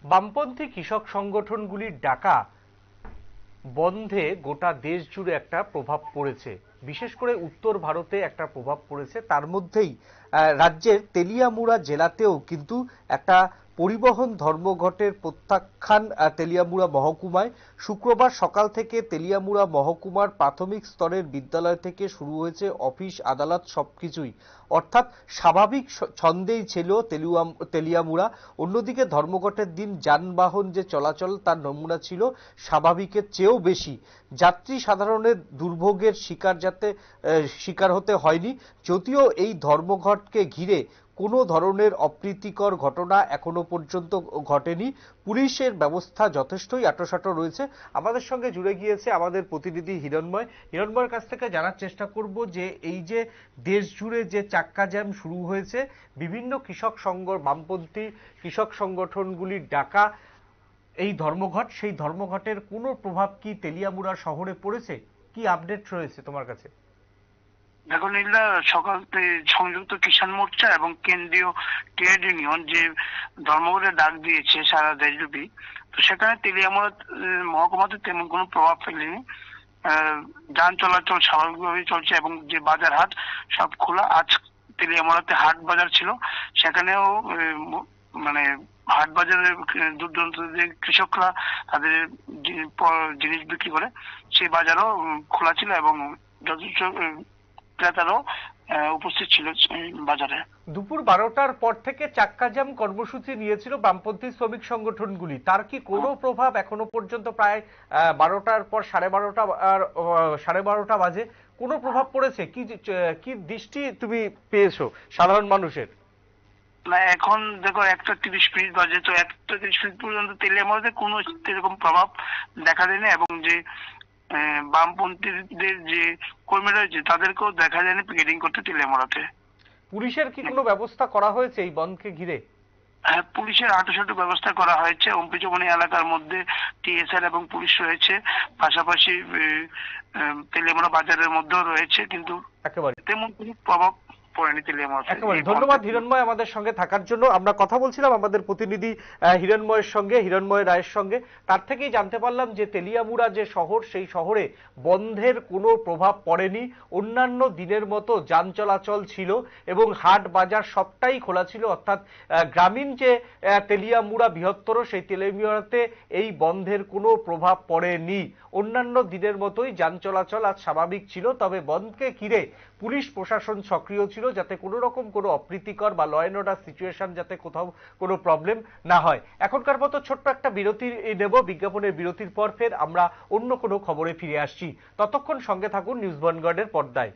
বামপন্থী কৃষক সংগঠনগুলির ডাকা বন্ধে গোটা দেশ জুড়ে একটা প্রভাব পড়েছে, বিশেষ করে উত্তর ভারতে একটা প্রভাব পড়েছে। তার মধ্যেই রাজ্যের তেলিয়ামুড়া জেলাতেও কিন্তু একটা পরিবহন ধর্মঘটের প্রত্যাখ্যান তেলিয়ামুড়া মহকুমায়। শুক্রবার সকাল থেকে তেলিয়ামুড়া মহকুমার প্রাথমিক স্তরের বিদ্যালয় থেকে শুরু হয়েছে অফিস আদালত সবকিছুই, অর্থাৎ স্বাভাবিক ছন্দেই ছিল তেলিয়ামুড়া। অন্যদিকে ধর্মঘটের দিন যানবাহন যে চলাচল তার নমুনা ছিল স্বাভাবিকের চেয়েও বেশি। যাত্রী সাধারণের দুর্ভোগের শিকার হতে হয়নি, যদিও এই ধর্মঘটকে ঘিরে কোনো ধরনের অপ্রীতিকর ঘটনা এখনো পর্যন্ত ঘটেনি। পুলিশের ব্যবস্থা যথেষ্টই আঁটোসাঁটো রয়েছে। আমাদের সঙ্গে জুড়ে গিয়েছে আমাদের প্রতিনিধি হিরণময়ের কাছ থেকে জানার চেষ্টা করব যে এই যে দেশ জুড়ে যে চাক্কা জ্যাম শুরু হয়েছে, বিভিন্ন বামপন্থী কৃষক সংগঠনগুলির ডাকা এই ধর্মঘট, সেই ধর্মঘটের কোনো প্রভাব কি তেলিয়ামুড়া শহরে পড়েছে? কি আপডেট রয়েছে তোমার কাছে? দেখো নীলা, সকাল থেকে সংযুক্ত কিষাণ মোর্চা এবং কেন্দ্রীয় ট্রেড ইউনিয়ন যে ধর্মঘটের ডাক দিয়েছে সারা দেশব্যাপী, তো সেখানে তেলিয়ামুড়া মহকুমাতে তেমন কোনো প্রভাব ফেলেনি। যান চলাচল স্বাভাবিকভাবেই চলছে এবং যে বাজার হাট সব খোলা। আজ তেলিয়ামুড়াতে হাট বাজার ছিল, সেখানেও মানে হাট বাজারের দূর দূরান্ত যে কৃষকরা তাদের জিনিস বিক্রি করে সেই বাজারও খোলা ছিল এবং যথেষ্ট ক্রেতারাও উপস্থিত ছিল বাজারে। দুপুর 12টার পর থেকে চাক্কা জ্যাম কর্মসূচি নিয়েছিল বামপন্থী শ্রমিক সংগঠনগুলি, তার কি কোনো প্রভাব এখনো পর্যন্ত? প্রায় 12টার পর 12:30 বাজে কোনো প্রভাব পড়েছে কি? কি দৃষ্টি তুমি পেয়েছো সাধারণ মানুষের? না, এখন দেখো 1:30 বাজে, তো 1:30 পর্যন্ত তেলিয়ামুড়াতে কোনো এরকম প্রভাব দেখা দেয়নি এবং যে বামপন্থীদের যে কর্মী রয়েছে তাদেরকেও দেখা যায়নি পিকেটিং করতে তেলিয়ামুড়াতে। পুলিশের কি কোনো ব্যবস্থা করা হয়েছে এই বন্ধকে ঘিরে? হ্যাঁ, পুলিশের আঁটোসাঁটো ব্যবস্থা করা হয়েছে। অম্পিচমনি এলাকার মধ্যে টিএসআর এবং পুলিশ রয়েছে, পাশাপাশি তেলিয়ামুড়া বাজারের মধ্যেও রয়েছে, কিন্তু একেবারে তেমন কোনো প্রভাব পড়েনি তেলিয়ামুড়াতে। ধন্যবাদ হিরণময় আমাদের সঙ্গে থাকার জন্য। আমরা কথা বলছিলাম আমাদের প্রতিনিধি হিরণময় রায়ের সঙ্গে। তার থেকেই জানতে পারলাম যে তেলিয়ামুড়া যে শহর, সেই শহরে বন্ধের কোনো প্রভাব পড়েনি। অন্যান্য দিনের মতো যান চলাচল ছিল এবং হাট বাজার সবটাই খোলা ছিল, অর্থাৎ গ্রামীণ যে তেলিয়ামুড়া বৃহত্তর, সেই তেলিয়ামুড়াতে এই বন্ধের কোনো প্রভাব পড়েনি। অন্যান্য দিনের মতোই যান চলাচল আজ স্বাভাবিক ছিল, তবে বন্ধকে ঘিরে পুলিশ প্রশাসন সক্রিয় ছিল যাতে কোনো রকম কোনো অপ্রীতিকর বা ল অ্যান্ড অর্ডার সিচুয়েশন যাতে কোথাও কোনো প্রবলেম না হয়। এখনকার মতো ছোট্ট একটা বিরতি নেব, বিজ্ঞাপনের বিরতির পর ফের আমরা অন্য কোনো খবরে ফিরে আসছি। ততক্ষণ সঙ্গে থাকুন নিউজ ভ্যানগার্ডের পর্দায়।